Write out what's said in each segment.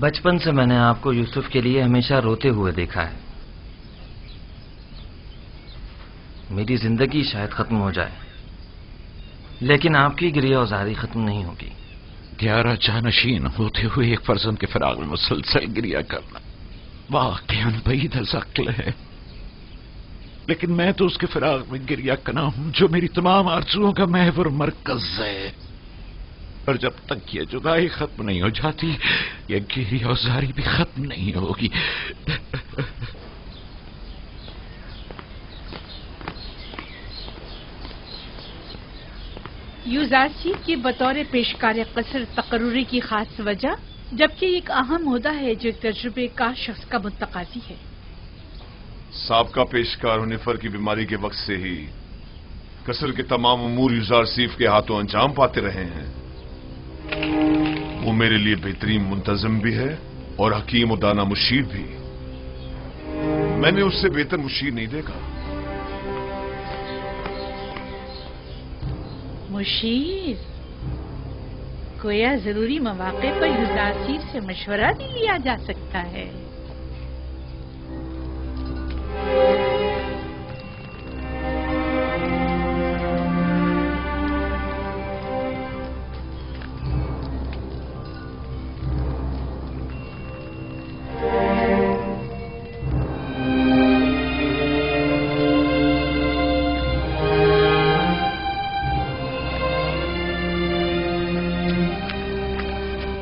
بچپن سے میں نے آپ کو یوسف کے لیے ہمیشہ روتے ہوئے دیکھا ہے. میری زندگی شاید ختم ہو جائے لیکن آپ کی گریہ وزاری ختم نہیں ہوگی. 11 جانشین ہوتے ہوئے ایک فرزند کے فراق میں مسلسل گریہ کرنا واقعاً بعید العقل ہے، لیکن میں تو اس کے فراق میں گریہ کرنا ہوں جو میری تمام آرزوؤں کا محور مرکز ہے. اور جب تک یہ جدائی ختم نہیں ہو جاتی یہ گریہ وزاری بھی ختم نہیں ہوگی. یوزارسیف کی بطور پیشکار قصر تقرری کی خاص وجہ، جبکہ ایک اہم عہدہ ہے جو ایک تجربے کار شخص کا متقاضی ہے. سابقہ پیشکار ہنیفر کی بیماری کے وقت سے ہی قصر کے تمام امور یوزارسیف کے ہاتھوں انجام پاتے رہے ہیں. وہ میرے لیے بہترین منتظم بھی ہے اور حکیم و دانا مشیر بھی. میں نے اس سے بہتر مشیر نہیں دیکھا. مشیر گویا ضروری مواقع پر یوزارسیف سے مشورہ بھی لیا جا سکتا ہے.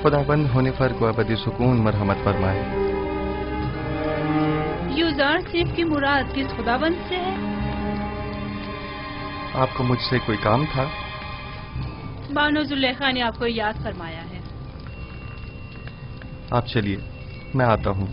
خداوند ہنیفر کو ابدی سکون مرحمت فرمائے. یوزارسیف کی مراد کس خداوند سے ہے؟ آپ کو مجھ سے کوئی کام تھا؟ بانو زلیخا نے آپ کو یاد فرمایا ہے. آپ چلیے میں آتا ہوں.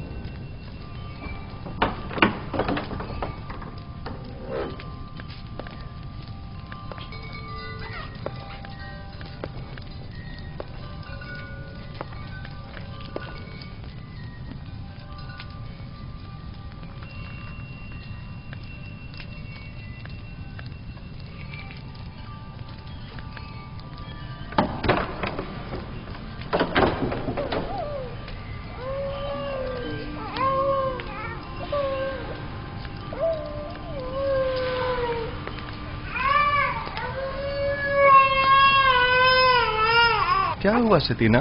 کیا ہوا ستینہ؟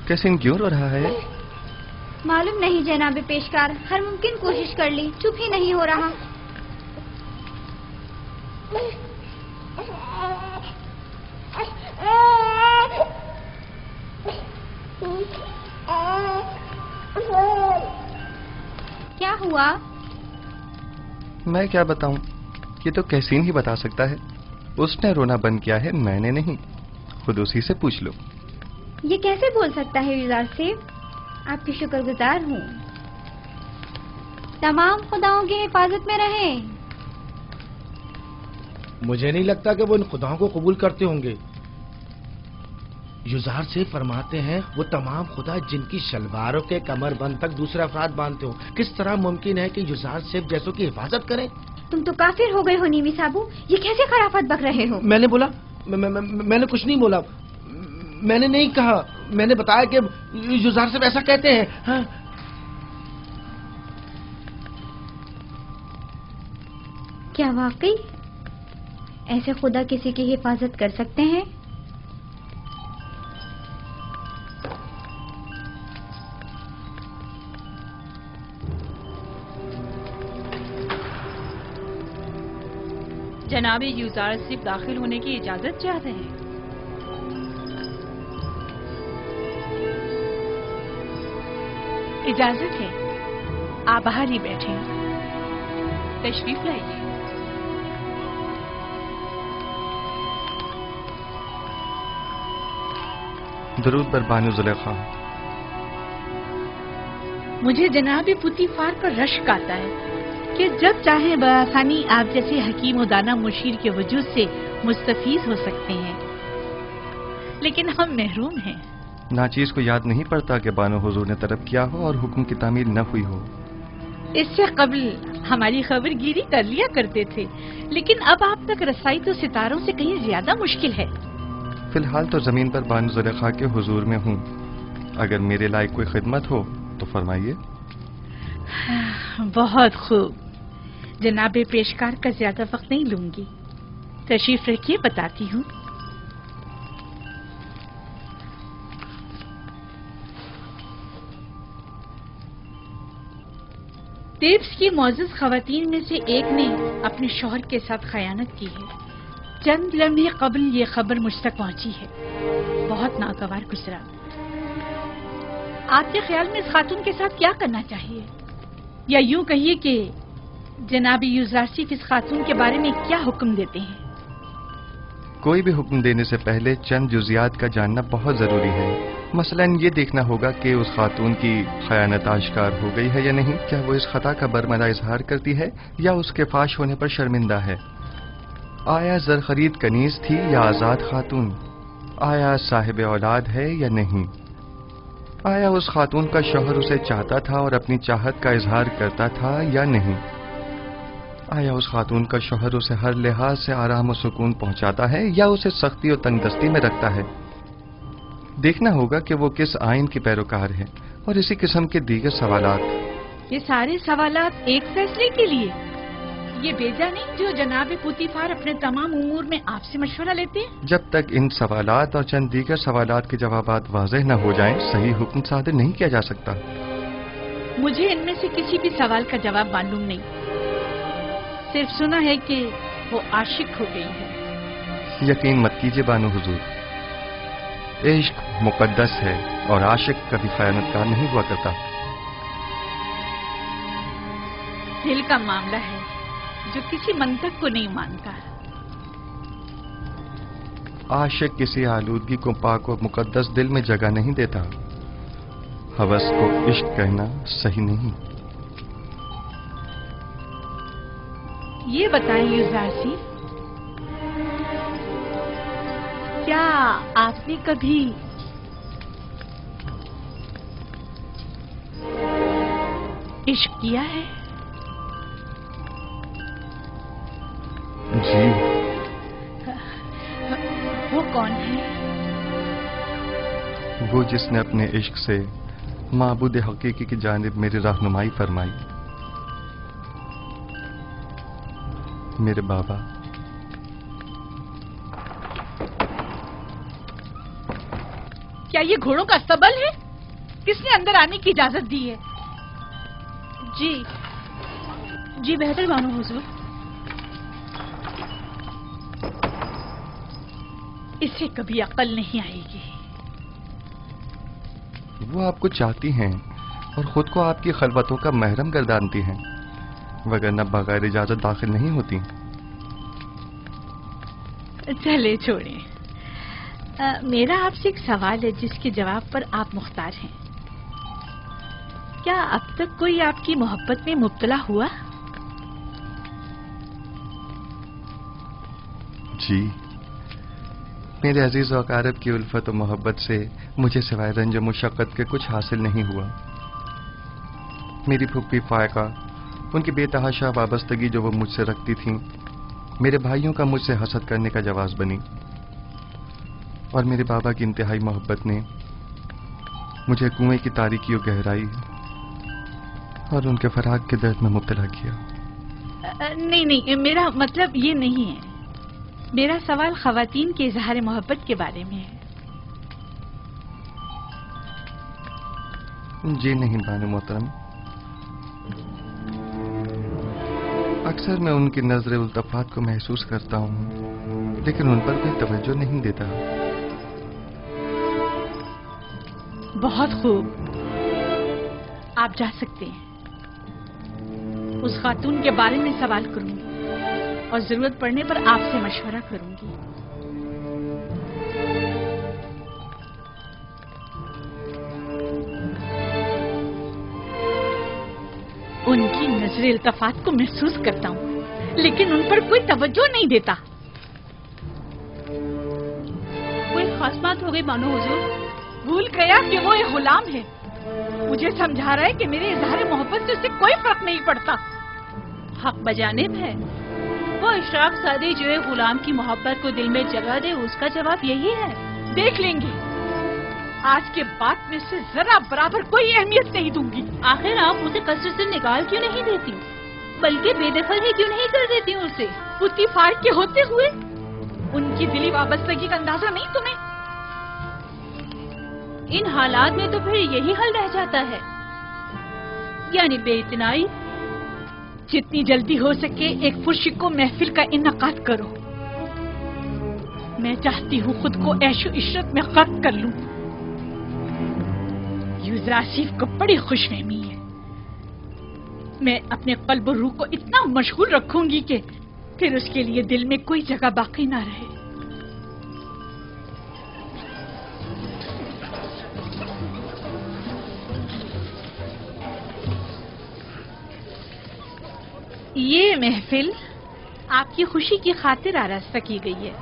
کیسن کیوں رو رہا ہے؟ معلوم نہیں جناب پیشکار، ہر ممکن کوشش کر لی، چپ ہی نہیں ہو رہا. کیا ہوا؟ میں کیا بتاؤں، یہ تو کیسین ہی بتا سکتا ہے. اس نے رونا بند کیا ہے، میں نے نہیں. خود اسی سے پوچھ لو. یہ کیسے بول سکتا ہے یوزارسیف؟ آپ کی شکر گزار ہوں. تمام خداؤں کی حفاظت میں رہیں. مجھے نہیں لگتا کہ وہ ان خداؤں کو قبول کرتے ہوں گے. یوزارسیف فرماتے ہیں وہ تمام خدا جن کی شلواروں کے کمر بند تک دوسرے افراد باندھتے ہوں. کس طرح ممکن ہے کہ یوزارسیف جیسوں کی حفاظت کریں؟ تم تو کافر ہو گئے ہو نیمی صاحب، یہ کیسے خرافت بک رہے ہو؟ میں نے بولا؟ میں نے کچھ نہیں بولا. میں نے نہیں کہا، میں نے بتایا کہ یوزارسیف ایسا کہتے ہیں. ہاں کیا واقعی ایسے خدا کسی کی حفاظت کر سکتے ہیں؟ جناب یوزارسیف داخل ہونے کی اجازت چاہتے ہیں. اجازت ہے، آپ باہر ہی بیٹھیں. تشریف لائیے. درود بر بانو زلیخا. مجھے جناب پوتیفار پر رشک آتا ہے کہ جب چاہیں بآسانی آپ جیسے حکیم و دانا مشیر کے وجود سے مستفیض ہو سکتے ہیں، لیکن ہم محروم ہیں. ناچیز کو یاد نہیں پڑتا کہ بانو حضور نے طلب کیا ہو اور حکم کی تعمیل نہ ہوئی ہو. اس سے قبل ہماری خبر گیری کر لیا کرتے تھے، لیکن اب آپ تک رسائی تو ستاروں سے کہیں زیادہ مشکل ہے. فی الحال تو زمین پر بانو زلیخا کے حضور میں ہوں. اگر میرے لائق کوئی خدمت ہو تو فرمائیے. بہت خوب. جناب پیشکار کا زیادہ وقت نہیں لوں گی. تشریف رکھیے، بتاتی ہوں. تیبس کی معزز خواتین میں سے ایک نے اپنے شوہر کے ساتھ خیانت کی ہے. چند لمحے قبل یہ خبر مجھ تک پہنچی ہے. بہت ناگوار گزرا. آپ کے خیال میں اس خاتون کے ساتھ کیا کرنا چاہیے؟ یا یوں کہیے کہ جناب یوزارسیف اس خاتون کے بارے میں کیا حکم دیتے ہیں؟ کوئی بھی حکم دینے سے پہلے چند جزیات کا جاننا بہت ضروری ہے. مثلا یہ دیکھنا ہوگا کہ اس خاتون کی خیانت آشکار ہو گئی ہے یا نہیں. کیا وہ اس خطا کا برملا اظہار کرتی ہے یا اس کے فاش ہونے پر شرمندہ ہے؟ آیا زر خرید کنیز تھی یا آزاد خاتون؟ آیا صاحب اولاد ہے یا نہیں؟ آیا اس خاتون کا شوہر اسے چاہتا تھا اور اپنی چاہت کا اظہار کرتا تھا یا نہیں؟ آیا اس خاتون کا شوہر اسے ہر لحاظ سے آرام و سکون پہنچاتا ہے یا اسے سختی و تنگ دستی میں رکھتا ہے؟ دیکھنا ہوگا کہ وہ کس آئین کی پیروکار ہے اور اسی قسم کے دیگر سوالات. یہ سارے سوالات ایک فیصلے کے لیے؟ یہ بیجا نہیں جو جناب پوتیفار اپنے تمام امور میں آپ سے مشورہ لیتے ہیں؟ جب تک ان سوالات اور چند دیگر سوالات کے جوابات واضح نہ ہو جائیں صحیح حکم صادر نہیں کیا جا سکتا. مجھے ان میں سے کسی بھی سوال کا جواب معلوم نہیں. صرف سنا ہے کہ وہ عاشق ہو گئی ہے. یقین مت کیجیے بانو حضور، عشق مقدس ہے اور عاشق کبھی خیانت کار نہیں ہوا کرتا. دل کا معاملہ ہے جو کسی منطق کو نہیں مانتا. عاشق کسی آلودگی کو پاک و مقدس دل میں جگہ نہیں دیتا. ہوس کو عشق کہنا صحیح نہیں. یہ بتائیں یوزارسی، کیا آپ نے کبھی عشق کیا ہے؟ جی. وہ کون ہے؟ وہ جس نے اپنے عشق سے معبود حقیقی کی جانب میری رہنمائی فرمائی. میرے بابا. کیا یہ گھوڑوں کا استبل ہے؟ کس نے اندر آنے کی اجازت دی ہے؟ جی بہتر بانو حضور. اسے کبھی عقل نہیں آئے گی. وہ آپ کو چاہتی ہیں اور خود کو آپ کی خلوتوں کا محرم گردانتی ہیں، وگرنہ بغیر اجازت داخل نہیں ہوتی. چلے چھوڑیں. میرا آپ سے ایک سوال ہے جس کے جواب پر آپ مختار ہیں. کیا اب تک کوئی آپ کی محبت میں مبتلا ہوا؟ جی. میرے عزیز و اقارب کی الفت و محبت سے مجھے سوائے رنج و مشقت کے کچھ حاصل نہیں ہوا. میری پھپھی فائقہ، ان کی بے تحاشا وابستگی جو وہ مجھ سے رکھتی تھیں، میرے بھائیوں کا مجھ سے حسد کرنے کا جواز بنی، اور میرے بابا کی انتہائی محبت نے مجھے کنویں کی تاریکی و گہرائی اور ان کے فراق کے درد میں مبتلا کیا. نہیں، میرا مطلب یہ نہیں ہے. میرا سوال خواتین کے اظہار محبت کے بارے میں ہے. جی نہیں بانو محترم. اکثر میں ان کی نظر التفات کو محسوس کرتا ہوں، لیکن ان پر کوئی توجہ نہیں دیتا. بہت خوب، آپ جا سکتے ہیں. اس خاتون کے بارے میں سوال کروں گی اور ضرورت پڑنے پر آپ سے مشورہ کروں گی. ان کی نظر التفات کو محسوس کرتا ہوں، لیکن ان پر کوئی توجہ نہیں دیتا. کوئی خاص بات ہو گئی بانو حضور؟ بھول گیا کہ وہ ایک غلام ہے. مجھے سمجھا رہا ہے کہ میرے اظہار محبت سے اسے کوئی فرق نہیں پڑتا. حق بجانب ہے. وہ اشراف سادی جو ہے غلام کی محبت کو دل میں جگہ دے، اس کا جواب یہی ہے. دیکھ لیں گی. آج کے بعد میں اسے ذرا برابر کوئی اہمیت نہیں دوں گی. آخر آپ اسے قصر سے نکال کیوں نہیں دیتی, بلکہ بے دخل ہی کیوں نہیں کر دیتی ہوں اسے؟ پتی فار کے ہوتے ہوئے ان کی دلی وابستگی کا اندازہ نہیں تمہیں؟ ان حالات میں تو پھر یہی حل رہ جاتا ہے, یعنی بے اتنائی. جتنی جلدی ہو سکے ایک پرشکو محفل کا انعقاد کرو. میں چاہتی ہوں خود کو عیش و عشرت میں غرق کر لوں. یوزر آصف کو بڑی خوش فہمی ہے. میں اپنے قلب و روح کو اتنا مشغول رکھوں گی کہ پھر اس کے لیے دل میں کوئی جگہ باقی نہ رہے. یہ محفل آپ کی خوشی کی خاطر آراستہ کی گئی ہے.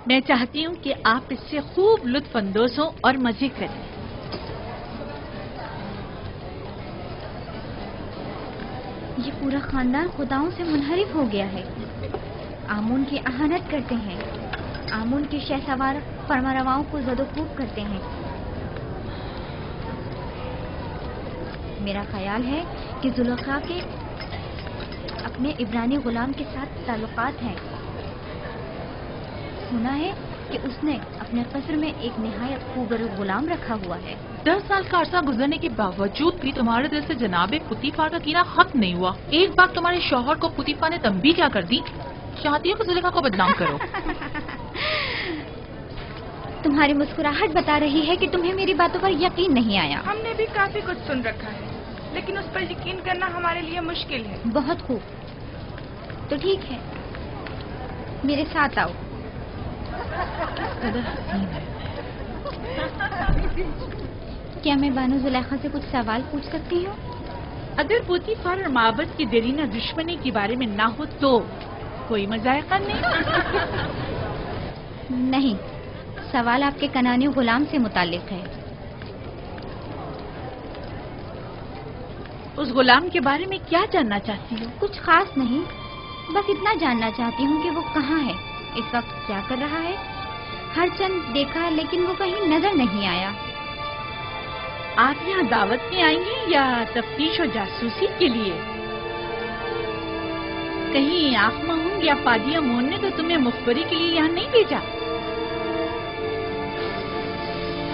میں چاہتی ہوں کہ آپ اس سے خوب لطف اندوز ہوں اور مزے کریں. یہ پورا خاندان خداؤں سے منحرف ہو گیا ہے. آمون کی اہانت کرتے ہیں, آمون کے شہسوار فرمانرواؤں کو زد و کوب کرتے ہیں. میرا خیال ہے کہ زلیخا کے اپنے عبرانی غلام کے ساتھ تعلقات ہیں. سنا ہے کہ اس نے اپنے قصر میں ایک نہایت خوبصورت غلام رکھا ہوا ہے. 10 سال کا عرصہ گزرنے کے باوجود بھی تمہارے دل سے جناب پوتیفار کا کینہ ختم نہیں ہوا. ایک بار تمہارے شوہر کو پوتیفار نے تنبیہ کیا کر دی, چاہتی ہو کہ زلیخا کو بدنام کرو. تمہاری مسکراہٹ بتا رہی ہے کہ تمہیں میری باتوں پر یقین نہیں آیا. ہم نے بھی کافی کچھ سن رکھا ہے, لیکن اس پر یقین کرنا ہمارے لیے مشکل ہے. بہت خوب, تو ٹھیک ہے, میرے ساتھ آؤ. کیا میں بانو زلیخا سے کچھ سوال پوچھ سکتی ہوں؟ اگر پوتیفار اور معبد کی دیرینہ دشمنی کے بارے میں نہ ہو تو کوئی مذائقہ نہیں. نہیں, سوال آپ کے کنانی غلام سے متعلق ہے. اس غلام کے بارے میں کیا جاننا چاہتی ہو؟ کچھ خاص نہیں, بس اتنا جاننا چاہتی ہوں کہ وہ کہاں ہے, اس وقت کیا کر رہا ہے. ہر چند دیکھا لیکن وہ کہیں نظر نہیں آیا. آپ یہاں دعوت میں آئی ہیں یا تفتیش و جاسوسی کے لیے؟ کہیں آپ ہوں یا پادیا مون نے تو تمہیں مخبری کے لیے یہاں نہیں بھیجا؟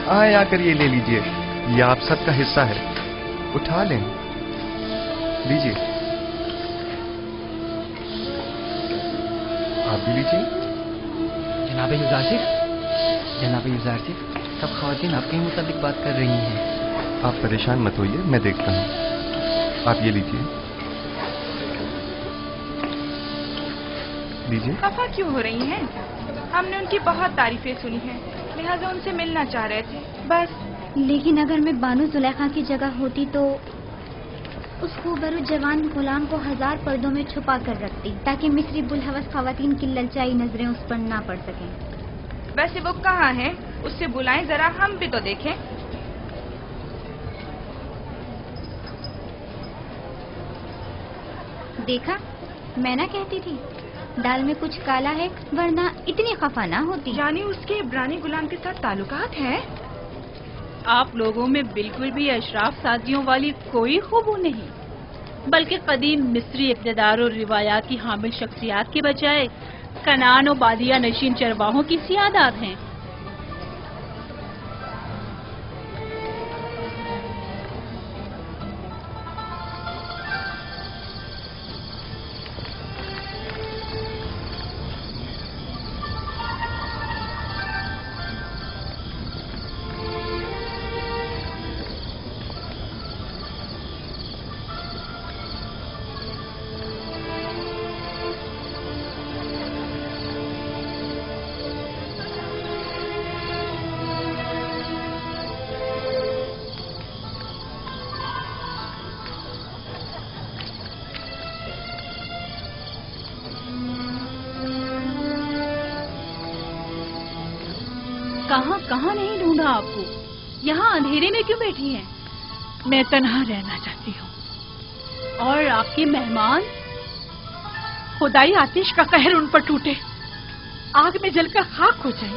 آ کر یہ لے لیجئے, یہ آپ سب کا حصہ ہے, اٹھا لیں, لیجئے. آپ بھی لیجئے. جناب یوزارسف, جناب یوزارسف, سب خواتین آپ کے متعلق بات کر رہی ہیں. آپ پریشان مت ہوئیے, میں دیکھتا ہوں. آپ یہ لیجئے. لیجئے. خفا کیوں ہو رہی ہیں؟ ہم نے ان کی بہت تعریفیں سنی ہیں, لہٰذا ان سے ملنا چاہ رہے تھے بس. لیکن اگر میں بانو زلیخا کی جگہ ہوتی تو اس خوبصورت جوان غلام کو 1000 پردوں میں چھپا کر رکھتی تاکہ مصری بلحوث خواتین کی للچائی نظریں اس پر نہ پڑ سکیں. ویسے وہ کہاں ہیں؟ اس سے بلائیں ذرا, ہم بھی تو دیکھیں. دیکھا, میں نہ کہتی تھی دال میں کچھ کالا ہے, ورنہ اتنی خفا نہ ہوتی. یعنی اس کے عبرانی غلام کے ساتھ تعلقات ہیں؟ آپ لوگوں میں بالکل بھی اشراف سازیوں والی کوئی خوبو نہیں, بلکہ قدیم مصری اقتدار اور روایات کی حامل شخصیات کے بجائے کنان و بادیہ نشین چرواہوں کی سیادات ہیں. کہاں کہاں نہیں ڈھونڈا آپ کو, یہاں اندھیرے میں کیوں بیٹھی ہیں؟ میں تنہا رہنا چاہتی ہوں. اور آپ کے مہمان؟ خدائی آتش کا قہر ان پر ٹوٹے, آگ میں جل کر خاک ہو جائے.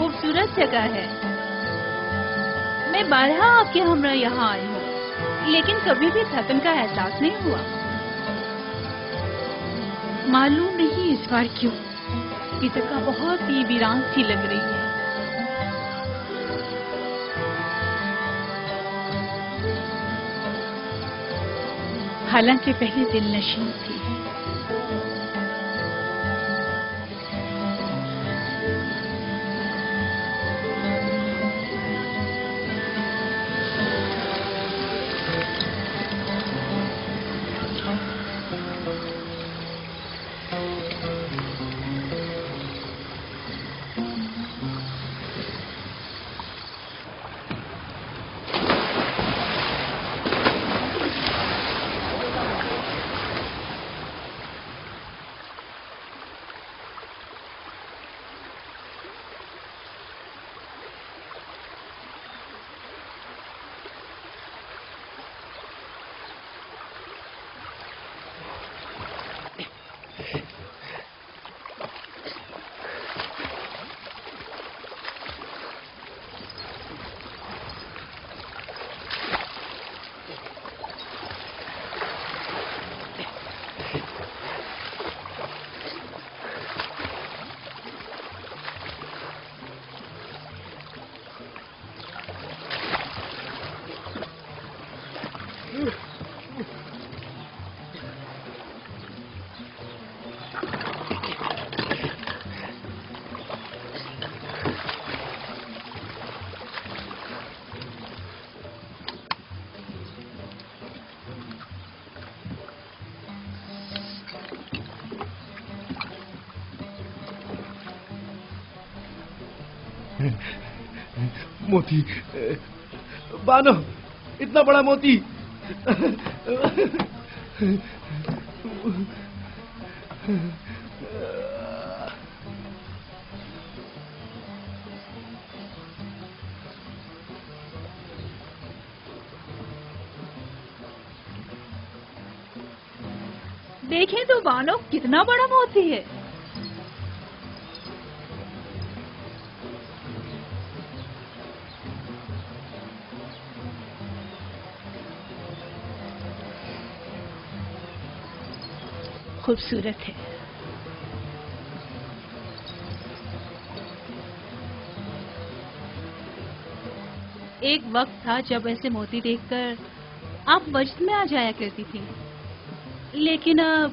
خوبصورت جگہ ہے. میں بارہا آپ کے ہمراہ یہاں آئی ہوں لیکن کبھی بھی تھکن کا احساس نہیں ہوا. معلوم نہیں اس بار کیوں یہ جگہ بہت ہی ویران سی لگ رہی ہے. حالانکہ پہلے دل نشین تھی. موتی بانو، اتنا بڑا موتی. دیکھیں تو بانو کتنا بڑا موتی ہے. خوبصورت ہے. ایک وقت تھا جب ایسے موتی دیکھ کر آپ وجد میں آ جایا کرتی تھی، لیکن اب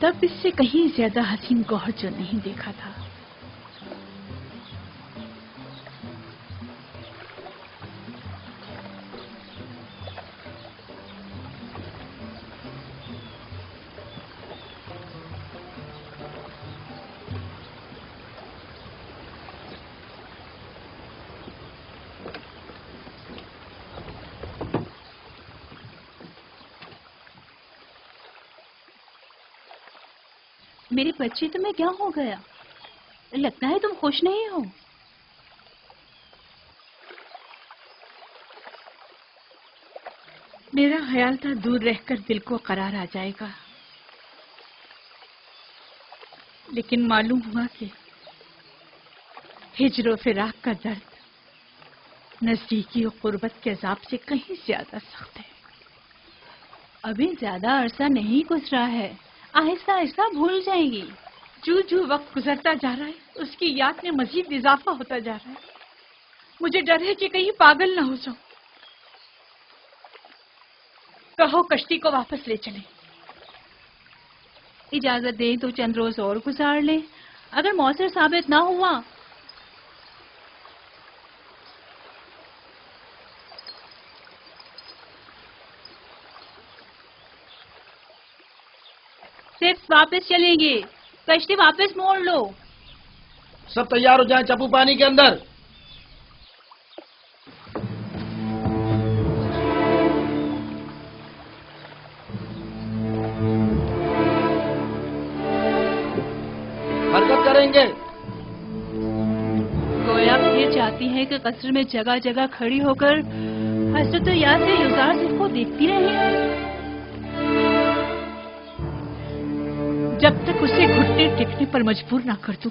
تب اس سے کہیں زیادہ حسین گوہر جو نہیں دیکھا تھا. میری بچی تمہیں کیا ہو گیا؟ لگتا ہے تم خوش نہیں ہو. میرا خیال تھا دور رہ کر دل کو قرار آ جائے گا، لیکن معلوم ہوا کہ ہجر و فراق کا درد نزدیکی و قربت کے عذاب سے کہیں زیادہ سخت ہے. ابھی زیادہ عرصہ نہیں گزرا ہے، آہستہ آہستہ بھول جائے گی. جو وقت گزرتا جا رہا ہے اس کی یاد میں مزید اضافہ ہوتا جا رہا ہے. مجھے ڈر ہے کہ کہیں پاگل نہ ہو جاؤں. کہو کشتی کو واپس لے چلیں. اجازت دیں تو چند روز اور گزار لیں. اگر مؤثر ثابت نہ ہوا صرف واپس چلیں گے. کشتی واپس موڑ لو. سب تیار ہو جائیں، چپو پانی کے اندر. حرکت کریں گے. گویا پھر چاہتی ہے کہ قصر میں جگہ جگہ کھڑی ہو کر حضرت یاد سے یوزار کو دیکھتی رہے جب تک اسے گھٹنے ٹیکنے پر مجبور نہ کر دوں.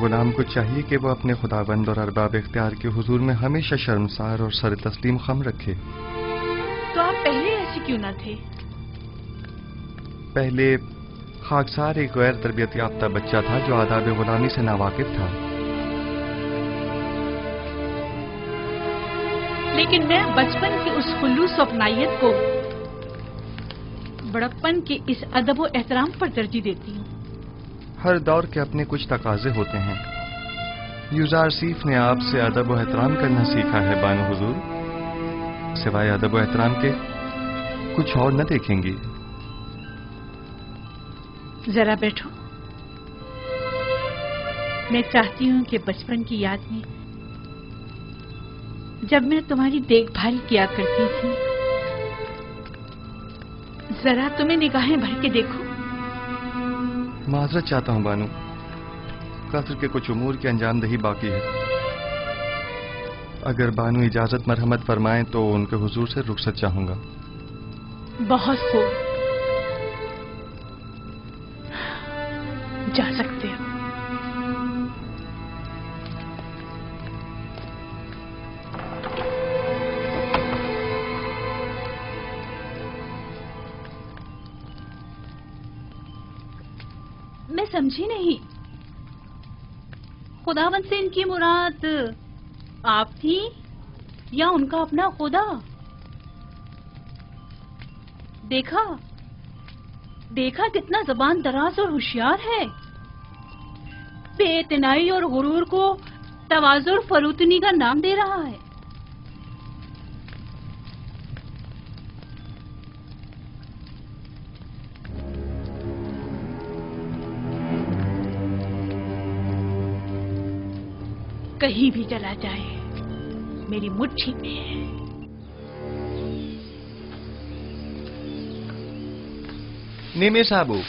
غلام کو چاہیے کہ وہ اپنے خداوند اور ارباب اختیار کے حضور میں ہمیشہ شرمسار اور سر تسلیم خم رکھے۔ تو آپ پہلے ایسے کیوں نہ تھے؟ پہلے خاکسار ایک غیر تربیت یافتہ بچہ تھا جو آداب غلامی سے ناواقف تھا۔ لیکن میں بچپن کی اس خلوص و اپنائیت کو بڑپن کے اس ادب و احترام پر ترجیح دیتی ہوں۔ ہر دور کے اپنے کچھ تقاضے ہوتے ہیں۔ یوزارسیف نے آپ سے ادب و احترام کرنا سیکھا ہے بانو حضور، سوائے ادب و احترام کے کچھ اور نہ دیکھیں گی۔ ذرا بیٹھو، میں چاہتی ہوں کہ بچپن کی یاد میں جب میں تمہاری دیکھ بھال کیا کرتی تھی، ذرا تمہیں نگاہیں بھر کے دیکھو۔ معذرت چاہتا ہوں بانو، قصر کے کچھ امور کی انجام دہی باقی ہے۔ اگر بانو اجازت مرحمت فرمائیں تو ان کے حضور سے رخصت چاہوں گا۔ بہت خوب، جا سکتے ہو۔ میں سمجھی نہیں، خداوند سے ان کی مراد آپ تھی یا ان کا اپنا خدا؟ دیکھا کتنا زبان دراز اور ہوشیار ہے، بے اعتنائی اور غرور کو تواضع اور فروتنی کا نام دے رہا ہے۔ کہیں بھی چلا جائے میری مٹھی میں ہے۔ نیمے صاحبو،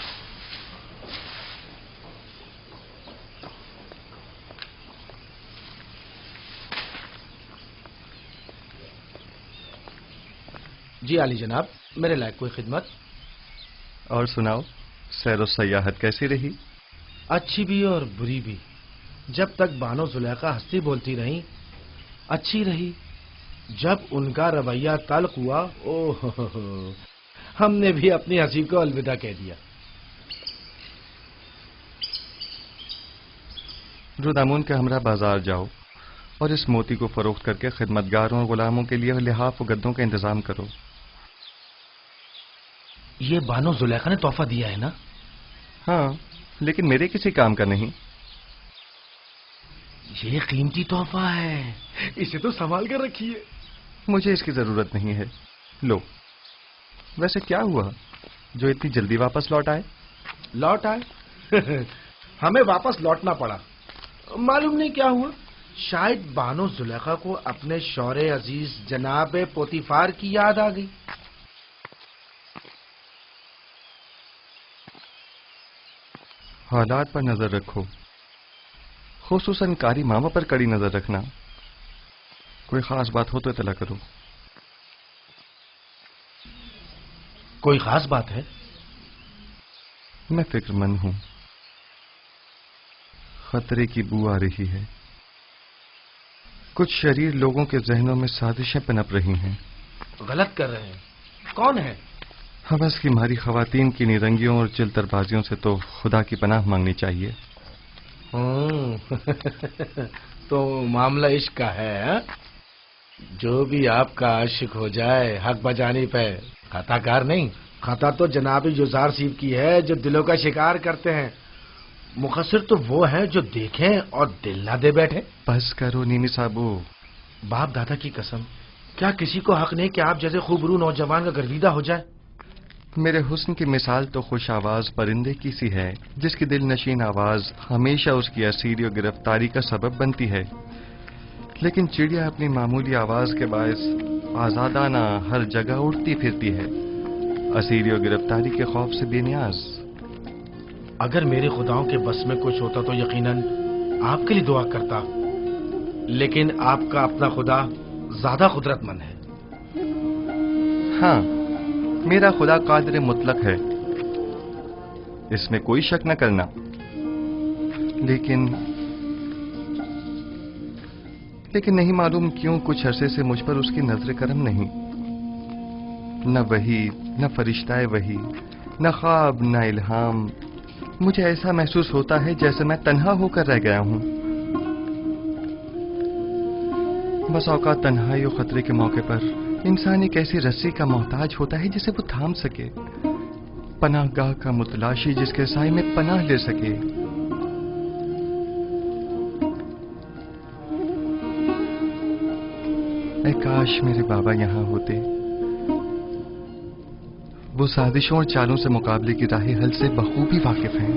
جی عالی جناب، میرے لائق کوئی خدمت؟ اور سناؤ، سیر و سیاحت کیسی رہی؟ اچھی بھی اور بری بھی۔ جب تک بانو زلیخا ہستی بولتی رہیں اچھی رہی، جب ان کا رویہ تلخ ہوا ہم نے بھی اپنی ہنسی کو الوداع کہہ دیا۔ رودامون کے ہمراہ بازار جاؤ اور اس موتی کو فروخت کر کے خدمتگاروں اور غلاموں کے لیے لحاف و گدوں کا انتظام کرو۔ یہ بانو زلیخا نے تحفہ دیا ہے نا؟ ہاں، لیکن میرے کسی کام کا نہیں۔ یہ قیمتی تحفہ ہے، اسے تو سنبھال کر رکھیے۔ مجھے اس کی ضرورت نہیں ہے، لو۔ ویسے کیا ہوا جو اتنی جلدی واپس لوٹ آئے؟ لوٹ آئے؟ ہمیں واپس لوٹنا پڑا، معلوم نہیں کیا ہوا۔ شاید بانو زلیخا کو اپنے شوہر عزیز جناب پوتیفار کی یاد آ گئی۔ حالات پر نظر رکھو، خصوصاً کاری ماما پر کڑی نظر رکھنا۔ کوئی خاص بات ہو تو اطلاع کرو۔ کوئی خاص بات ہے؟ میں فکر مند ہوں، خطرے کی بو آ رہی ہے۔ کچھ شریر لوگوں کے ذہنوں میں سازشیں پنپ رہی ہیں۔ غلط کر رہے ہیں؟ کون ہے؟ حوث کی ماری خواتین کی نیرنگیوں اور چلتر بازیوں سے تو خدا کی پناہ مانگنی چاہیے۔ تو معاملہ عشق کا ہے؟ جو بھی آپ کا عاشق ہو جائے حق بجانی پہ خطا کار نہیں۔ خطا تو جناب یوزارسیف کی ہے جو دلوں کا شکار کرتے ہیں، مقصر تو وہ ہیں جو دیکھیں اور دل نہ دے بیٹھے۔ بس کرو نیمی صاحبو۔ باپ دادا کی قسم، کیا کسی کو حق نہیں کہ آپ جیسے خوبرو نوجوان کا گرویدہ ہو جائے؟ میرے حسن کی مثال تو خوش آواز پرندے کی سی ہے جس کی دل نشین آواز ہمیشہ اس کی اسیری و گرفتاری کا سبب بنتی ہے، لیکن چڑیا اپنی معمولی آواز کے باعث آزادانہ ہر جگہ اڑتی پھرتی ہے، اسیری و گرفتاری کے خوف سے بے نیاز۔ اگر میرے خداؤں کے بس میں کچھ ہوتا تو یقیناً آپ کے لیے دعا کرتا، لیکن آپ کا اپنا خدا زیادہ قدرت مند ہے۔ ہاں، میرا خدا قادر مطلق ہے، اس میں کوئی شک نہ کرنا، لیکن لیکن نہیں معلوم کیوں کچھ عرصے سے مجھ پر اس کی نظر کرم نہیں. نہ وحی، نہ فرشتہ وحی، نہ خواب، نہ الہام. مجھے ایسا محسوس ہوتا ہے جیسے میں تنہا ہو کر رہ گیا ہوں. بس اوقات تنہائی اور خطرے کے موقع پر انسان ایک ایسی رسی کا محتاج ہوتا ہے جسے وہ تھام سکے، پناہ گاہ کا متلاشی جس کے سائے میں پناہ لے سکے. اے کاش میرے بابا یہاں ہوتے. وہ سازشوں اور چالوں سے مقابلے کی راہ حل سے بخوبی واقف ہیں.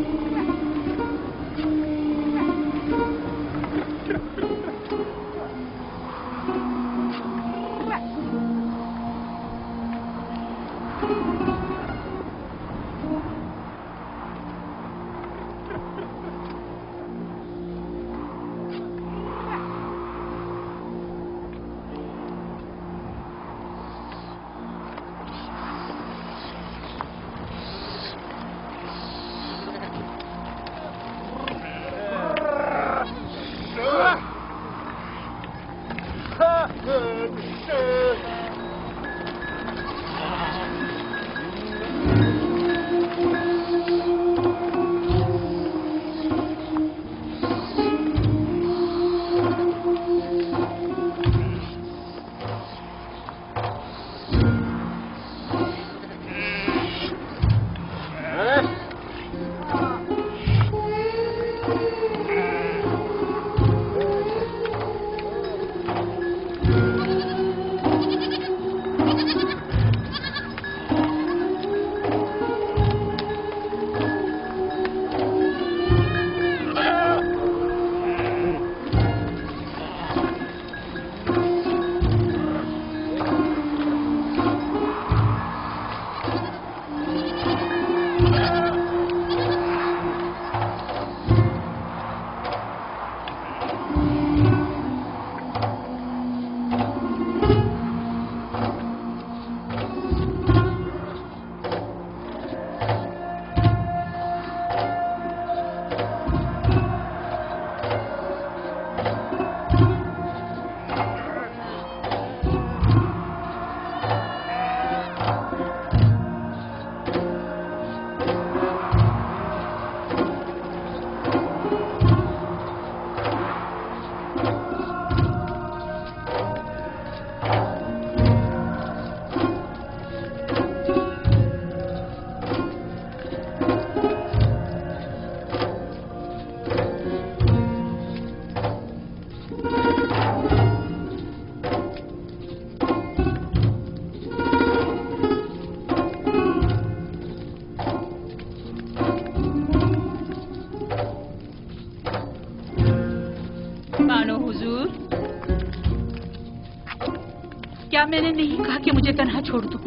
کیا میں نے نہیں کہا کہ مجھے تنہا چھوڑ دو؟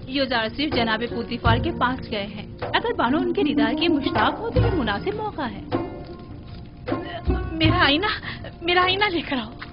یوزار صرف جناب پوتیفار کے پاس گئے ہیں. اگر بانو ان کے دیدار کے مشتاق ہو تو یہ مناسب موقع ہے. میرا آئینہ لے کر آؤ.